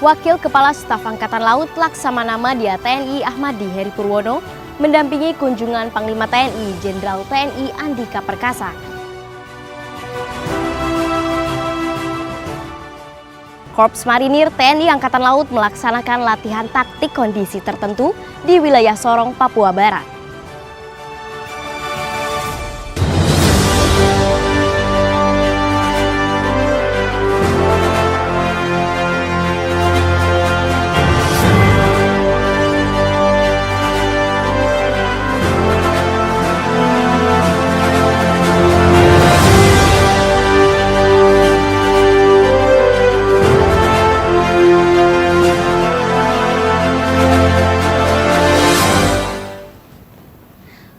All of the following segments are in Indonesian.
Wakil Kepala Staf Angkatan Laut Laksamana Madya TNI Ahmadi Heri Purwono mendampingi kunjungan Panglima TNI Jenderal TNI Andika Perkasa. Korps Marinir TNI Angkatan Laut melaksanakan latihan taktik kondisi tertentu di wilayah Sorong, Papua Barat.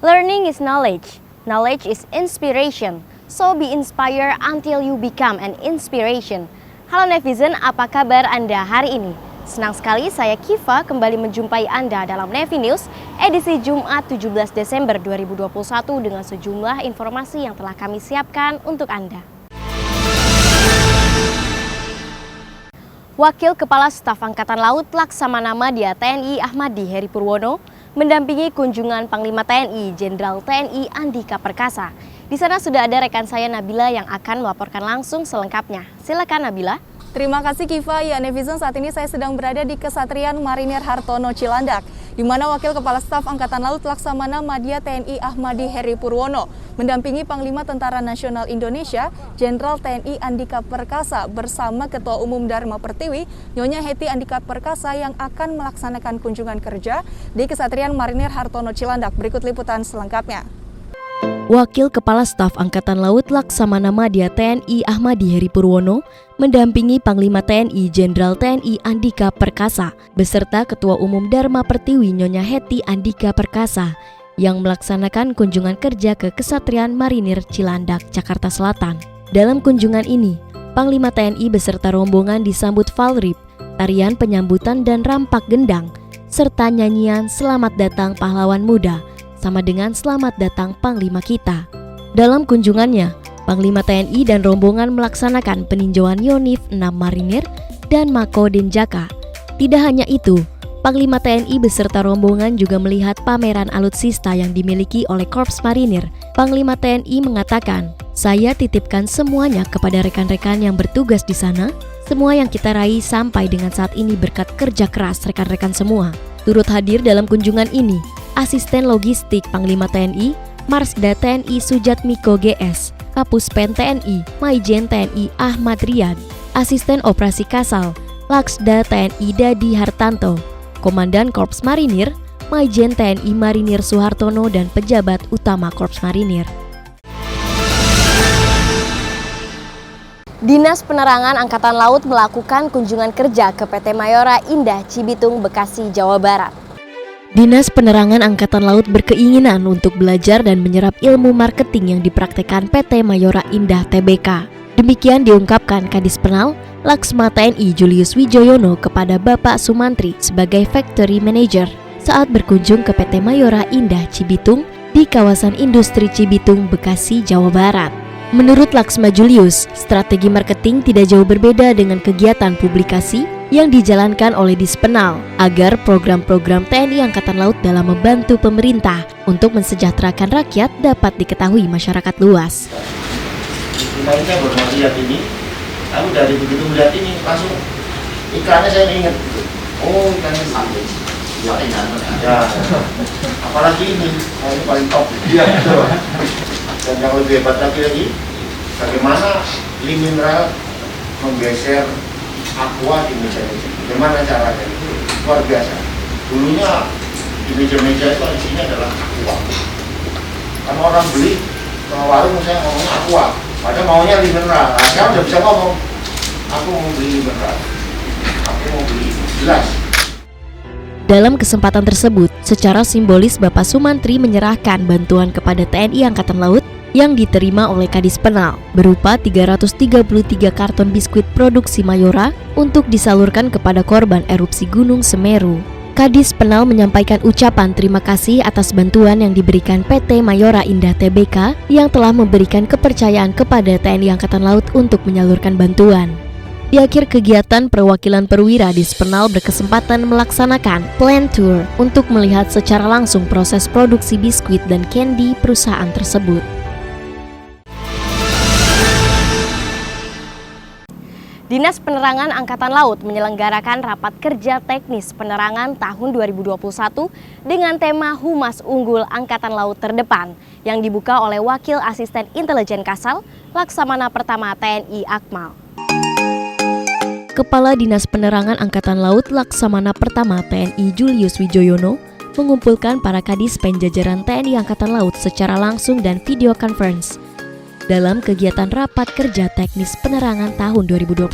Learning is knowledge. Knowledge is inspiration. So be inspired until you become an inspiration. Halo netizen, apa kabar Anda hari ini? Senang sekali saya Kiva kembali menjumpai Anda dalam Nevi News edisi Jumat 17 Desember 2021 dengan sejumlah informasi yang telah kami siapkan untuk Anda. Wakil Kepala Staf Angkatan Laut Laksamana Madya TNI Ahmadi Heri Purwono mendampingi kunjungan Panglima TNI Jenderal TNI Andika Perkasa. Di sana sudah ada rekan saya Nabila yang akan melaporkan langsung selengkapnya. Silakan Nabila. Terima kasih Kiva. Ya netizen, saat ini saya sedang berada di Kesatrian Marinir Hartono Cilandak, di mana Wakil Kepala Staf Angkatan Laut Laksamana Madya TNI Ahmadi Heri Purwono mendampingi Panglima Tentara Nasional Indonesia Jenderal TNI Andika Perkasa bersama Ketua Umum Dharma Pertiwi Nyonya Heti Andika Perkasa yang akan melaksanakan kunjungan kerja di Kesatrian Marinir Hartono Cilandak. Berikut liputan selengkapnya. Wakil Kepala Staf Angkatan Laut Laksamana Madya TNI Ahmadi Heri Purwono mendampingi Panglima TNI Jenderal TNI Andika Perkasa beserta Ketua Umum Dharma Pertiwi Nyonya Heti Andika Perkasa yang melaksanakan kunjungan kerja ke Kesatrian Marinir Cilandak, Jakarta Selatan. Dalam kunjungan ini, Panglima TNI beserta rombongan disambut falrip, tarian penyambutan dan rampak gendang, serta nyanyian Selamat Datang Pahlawan Muda sama dengan Selamat Datang Panglima Kita. Dalam kunjungannya, Panglima TNI dan rombongan melaksanakan peninjauan Yonif 6 Marinir dan Mako Denjaka. Tidak hanya itu, Panglima TNI beserta rombongan juga melihat pameran alutsista yang dimiliki oleh Korps Marinir. Panglima TNI mengatakan, "Saya titipkan semuanya kepada rekan-rekan yang bertugas di sana. Semua yang kita raih sampai dengan saat ini berkat kerja keras rekan-rekan semua." Turut hadir dalam kunjungan ini Asisten Logistik Panglima TNI, Marsda TNI Sujatmiko GS, Kapuspen TNI, Maijen TNI Ahmad Riyad, Asisten Operasi Kasal, Laksda TNI Dadi Hartanto, Komandan Korps Marinir, Maijen TNI Marinir Suhartono dan pejabat utama Korps Marinir. Dinas Penerangan Angkatan Laut melakukan kunjungan kerja ke PT Mayora Indah Cibitung, Bekasi, Jawa Barat. Dinas Penerangan Angkatan Laut berkeinginan untuk belajar dan menyerap ilmu marketing yang dipraktekkan PT Mayora Indah Tbk. Demikian diungkapkan Kadis Penal Laksma TNI Julius Wijoyono kepada Bapak Sumantri sebagai Factory Manager saat berkunjung ke PT Mayora Indah Cibitung di kawasan industri Cibitung, Bekasi, Jawa Barat. Menurut Laksma Julius, strategi marketing tidak jauh berbeda dengan kegiatan publikasi yang dijalankan oleh Dispenal agar program-program TNI Angkatan Laut dalam membantu pemerintah untuk mensejahterakan rakyat dapat diketahui masyarakat luas. Kemarinnya baru lihat ini, lalu dari begitu melihat ini langsung iklannya saya ingat, oh iklannya sampai ya, apalagi ini paling top. Iya. Dan yang lebih hebat lagi, bagaimana Limineral menggeser aqua di meja-meja. Bagaimana caranya? Luar biasa. Dulunya di meja-meja itu isinya adalah aqua. Kan orang beli ke warung saya ngomongnya aqua, padahal maunya Limineral. Nah, sekarang udah bisa ngomong, aku mau beli Limineral, aku mau beli jelas. Dalam kesempatan tersebut, secara simbolis Bapak Sumantri menyerahkan bantuan kepada TNI Angkatan Laut yang diterima oleh Kadis Penal berupa 333 karton biskuit produksi Mayora untuk disalurkan kepada korban erupsi Gunung Semeru. Kadis Penal menyampaikan ucapan terima kasih atas bantuan yang diberikan PT Mayora Indah Tbk yang telah memberikan kepercayaan kepada TNI Angkatan Laut untuk menyalurkan bantuan. Di akhir kegiatan, perwakilan perwira Dispenal berkesempatan melaksanakan plant tour untuk melihat secara langsung proses produksi biskuit dan candy perusahaan tersebut. Dinas Penerangan Angkatan Laut menyelenggarakan rapat kerja teknis penerangan tahun 2021 dengan tema Humas Unggul Angkatan Laut Terdepan yang dibuka oleh Wakil Asisten Intelijen Kasal, Laksamana Pertama TNI Akmal. Kepala Dinas Penerangan Angkatan Laut Laksamana Pertama TNI Julius Wijoyono mengumpulkan para kadis penjajaran TNI Angkatan Laut secara langsung dan video conference dalam kegiatan rapat kerja teknis penerangan tahun 2021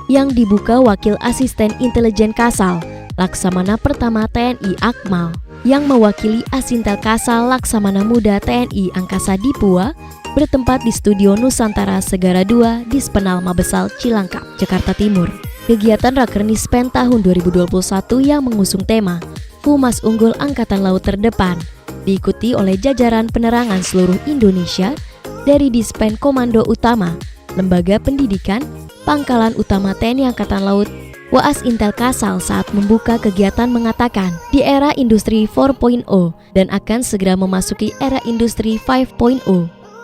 yang dibuka Wakil Asisten Intelijen Kasal, Laksamana Pertama TNI Akmal, yang mewakili Asintel Kasal Laksamana Muda TNI Angkasa Dipua bertempat di Studio Nusantara Segara II Dispenal Mabesal Cilangkap, Jakarta Timur. Kegiatan Rakernis PEN tahun 2021 yang mengusung tema Humas Unggul Angkatan Laut Terdepan diikuti oleh jajaran penerangan seluruh Indonesia dari Dispen Komando Utama, Lembaga Pendidikan, Pangkalan Utama TNI Angkatan Laut, Waas Intel Kasal saat membuka kegiatan mengatakan di era industri 4.0 dan akan segera memasuki era industri 5.0.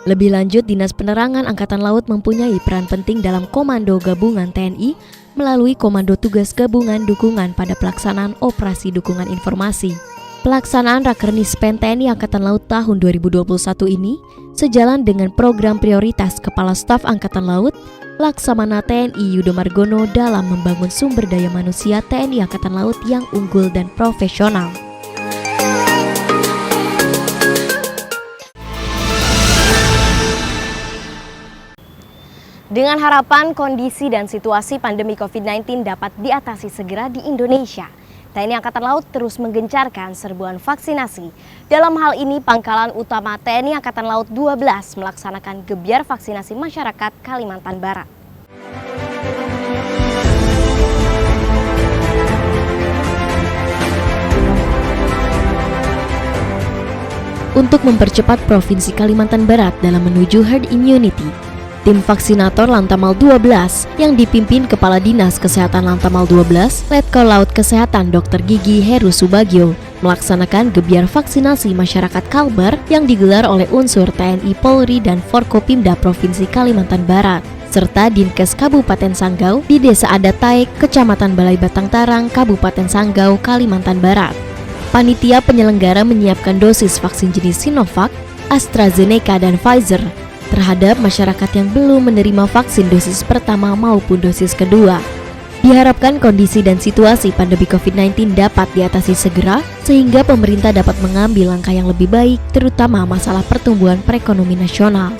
Lebih lanjut, Dinas Penerangan Angkatan Laut mempunyai peran penting dalam Komando Gabungan TNI melalui Komando Tugas Gabungan Dukungan pada pelaksanaan operasi dukungan informasi. Pelaksanaan Rakernis PEN TNI Angkatan Laut tahun 2021 ini sejalan dengan program prioritas Kepala Staf Angkatan Laut Laksamana TNI Yudo Margono dalam membangun sumber daya manusia TNI Angkatan Laut yang unggul dan profesional. Dengan harapan kondisi dan situasi pandemi COVID-19 dapat diatasi segera di Indonesia, TNI Angkatan Laut terus menggencarkan serbuan vaksinasi. Dalam hal ini, Pangkalan Utama TNI Angkatan Laut 12 melaksanakan gebyar vaksinasi masyarakat Kalimantan Barat. Untuk mempercepat Provinsi Kalimantan Barat dalam menuju herd immunity, tim vaksinator Lantamal 12 yang dipimpin Kepala Dinas Kesehatan Lantamal 12, Letkol Laut Kesehatan Dr. Gigi Heru Subagio, melaksanakan gebyar vaksinasi masyarakat Kalbar yang digelar oleh unsur TNI Polri dan Forkopimda Provinsi Kalimantan Barat, serta Dinkes Kabupaten Sanggau di Desa Adat Taek, Kecamatan Balai Batang Tarang, Kabupaten Sanggau, Kalimantan Barat. Panitia penyelenggara menyiapkan dosis vaksin jenis Sinovac, AstraZeneca, dan Pfizer terhadap masyarakat yang belum menerima vaksin dosis pertama maupun dosis kedua. Diharapkan kondisi dan situasi pandemi COVID-19 dapat diatasi segera sehingga pemerintah dapat mengambil langkah yang lebih baik terutama masalah pertumbuhan perekonomian nasional.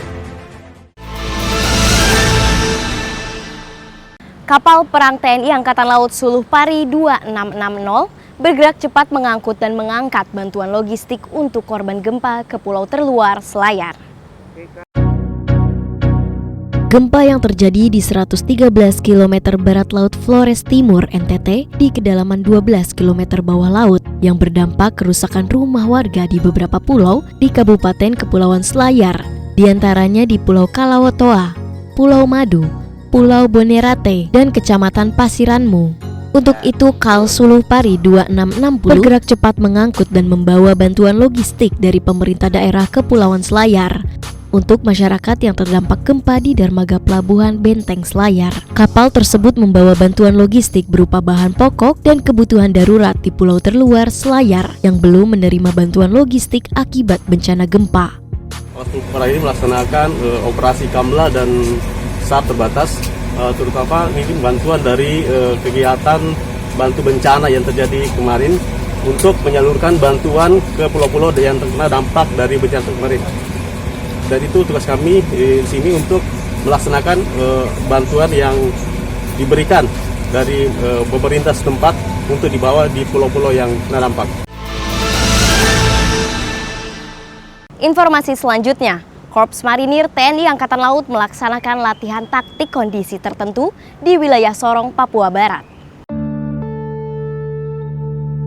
Kapal perang TNI Angkatan Laut Suluh Pari 2660 bergerak cepat mengangkut dan mengangkat bantuan logistik untuk korban gempa ke pulau terluar Selayar. Gempa yang terjadi di 113 km barat laut Flores Timur, NTT, di kedalaman 12 km bawah laut, yang berdampak kerusakan rumah warga di beberapa pulau di Kabupaten Kepulauan Selayar, diantaranya di Pulau Kalawotoa, Pulau Madu, Pulau Bonerate, dan Kecamatan Pasiranmu. Untuk itu, Kal Suluh Pari 2660 bergerak cepat mengangkut dan membawa bantuan logistik dari pemerintah daerah Kepulauan Selayar untuk masyarakat yang terdampak gempa di dermaga pelabuhan Benteng Selayar. Kapal tersebut membawa bantuan logistik berupa bahan pokok dan kebutuhan darurat di pulau terluar Selayar yang belum menerima bantuan logistik akibat bencana gempa. Para ini melaksanakan operasi Kamla dan SAR terbatas, terutama ini bantuan dari kegiatan bantu bencana yang terjadi kemarin untuk menyalurkan bantuan ke pulau-pulau yang terkena dampak dari bencana kemarin. Dan itu tugas kami di sini untuk melaksanakan bantuan yang diberikan dari pemerintah setempat untuk dibawa di pulau-pulau yang kena dampak. Informasi selanjutnya, Korps Marinir TNI Angkatan Laut melaksanakan latihan taktik kondisi tertentu di wilayah Sorong, Papua Barat.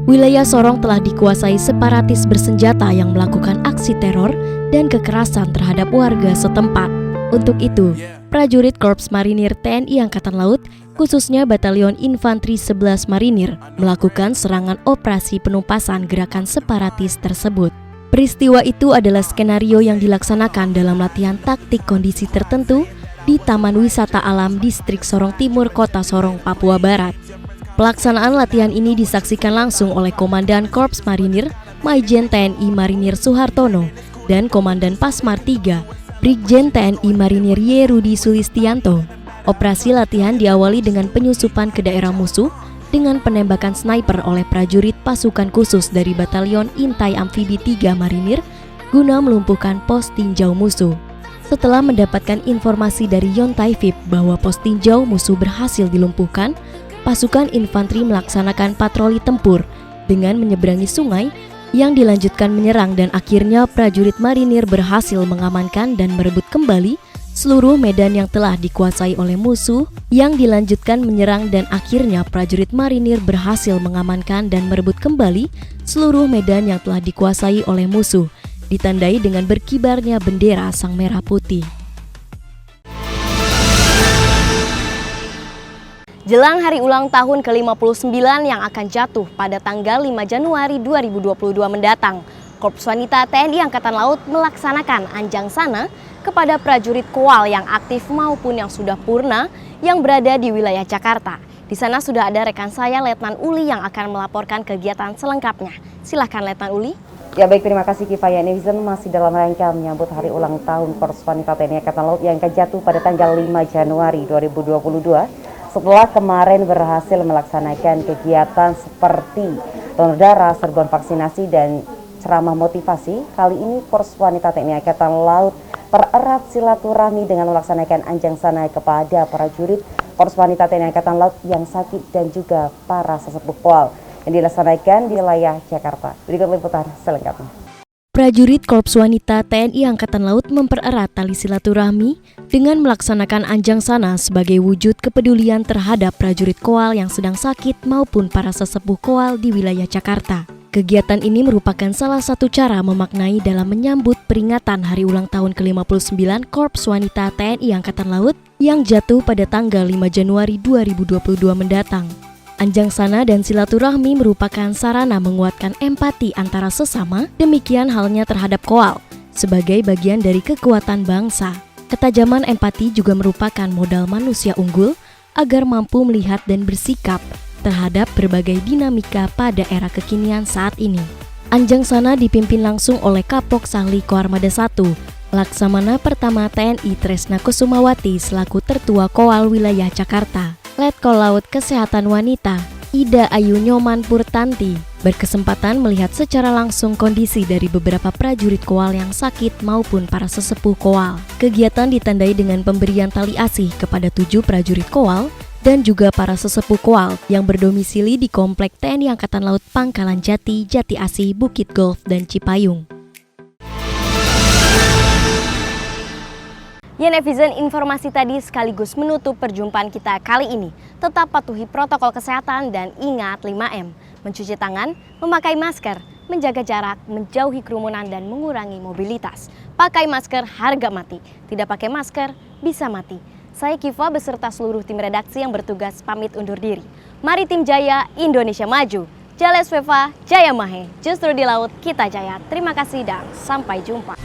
Wilayah Sorong telah dikuasai separatis bersenjata yang melakukan aksi teror dan kekerasan terhadap warga setempat. Untuk itu, prajurit Korps Marinir TNI Angkatan Laut, khususnya Batalion Infanteri 11 Marinir, melakukan serangan operasi penumpasan gerakan separatis tersebut. Peristiwa itu adalah skenario yang dilaksanakan dalam latihan taktik kondisi tertentu di Taman Wisata Alam Distrik Sorong Timur, Kota Sorong, Papua Barat. Pelaksanaan latihan ini disaksikan langsung oleh Komandan Korps Marinir, Maijen TNI Marinir Suhartono, dan Komandan Pasmar 3, Brigjen TNI Marinir Y. Rudi Sulistianto. Operasi latihan diawali dengan penyusupan ke daerah musuh dengan penembakan sniper oleh prajurit pasukan khusus dari Batalion Intai Amfibi 3 Marinir guna melumpuhkan pos tinjau musuh. Setelah mendapatkan informasi dari Yontai VIP bahwa pos tinjau musuh berhasil dilumpuhkan, pasukan infanteri melaksanakan patroli tempur dengan menyeberangi sungai yang dilanjutkan menyerang dan akhirnya prajurit marinir berhasil mengamankan dan merebut kembali seluruh medan yang telah dikuasai oleh musuh yang dilanjutkan menyerang dan akhirnya prajurit marinir berhasil mengamankan dan merebut kembali seluruh medan yang telah dikuasai oleh musuh, ditandai dengan berkibarnya bendera Sang Merah Putih. Jelang hari ulang tahun ke-59 yang akan jatuh pada tanggal 5 Januari 2022 mendatang, Korps Wanita TNI Angkatan Laut melaksanakan anjang sana kepada prajurit KOAL yang aktif maupun yang sudah purna yang berada di wilayah Jakarta. Di sana sudah ada rekan saya Letnan Uli yang akan melaporkan kegiatan selengkapnya. Silakan Letnan Uli. Ya baik, terima kasih Kifaya. Netizen masih dalam rangka menyambut hari ulang tahun Korps Wanita TNI Angkatan Laut yang akan jatuh pada tanggal 5 Januari 2022. Setelah kemarin berhasil melaksanakan kegiatan seperti donor darah, serbuan vaksinasi, dan ceramah motivasi, kali ini Korps Wanita TNI Angkatan Laut pererat silaturahmi dengan melaksanakan anjang sana kepada prajurit Korps Wanita TNI Angkatan Laut yang sakit dan juga para sesepuh KOAL yang dilaksanakan di wilayah Jakarta. Berikut liputan selengkapnya. Prajurit Korps Wanita TNI Angkatan Laut mempererat tali silaturahmi dengan melaksanakan anjang sana sebagai wujud kepedulian terhadap prajurit KOAL yang sedang sakit maupun para sesepuh KOAL di wilayah Jakarta. Kegiatan ini merupakan salah satu cara memaknai dalam menyambut peringatan hari ulang tahun ke-59 Korps Wanita TNI Angkatan Laut yang jatuh pada tanggal 5 Januari 2022 mendatang. Anjang sana dan silaturahmi merupakan sarana menguatkan empati antara sesama, demikian halnya terhadap KOAL, sebagai bagian dari kekuatan bangsa. Ketajaman empati juga merupakan modal manusia unggul agar mampu melihat dan bersikap terhadap berbagai dinamika pada era kekinian saat ini. Anjang sana dipimpin langsung oleh Kapok Sahli Koarmada 1, Laksamana Pertama TNI Tresna Kusumawati selaku Tertua KOAL Wilayah Jakarta. Letkol Laut Kesehatan Wanita, Ida Ayu Nyoman Purtanti, berkesempatan melihat secara langsung kondisi dari beberapa prajurit KOAL yang sakit maupun para sesepuh KOAL. Kegiatan ditandai dengan pemberian tali asih kepada 7 prajurit KOAL dan juga para sesepuh KOAL yang berdomisili di Komplek TNI Angkatan Laut Pangkalan Jati, Jati Asih, Bukit Golf, dan Cipayung. Ya netizen, informasi tadi sekaligus menutup perjumpaan kita kali ini. Tetap patuhi protokol kesehatan dan ingat 5M. Mencuci tangan, memakai masker, menjaga jarak, menjauhi kerumunan dan mengurangi mobilitas. Pakai masker harga mati, tidak pakai masker bisa mati. Saya Kiva beserta seluruh tim redaksi yang bertugas pamit undur diri. Mari tim Jaya, Indonesia maju. Jales Veva, Jaya Mahe, justru di laut kita jaya. Terima kasih dan sampai jumpa.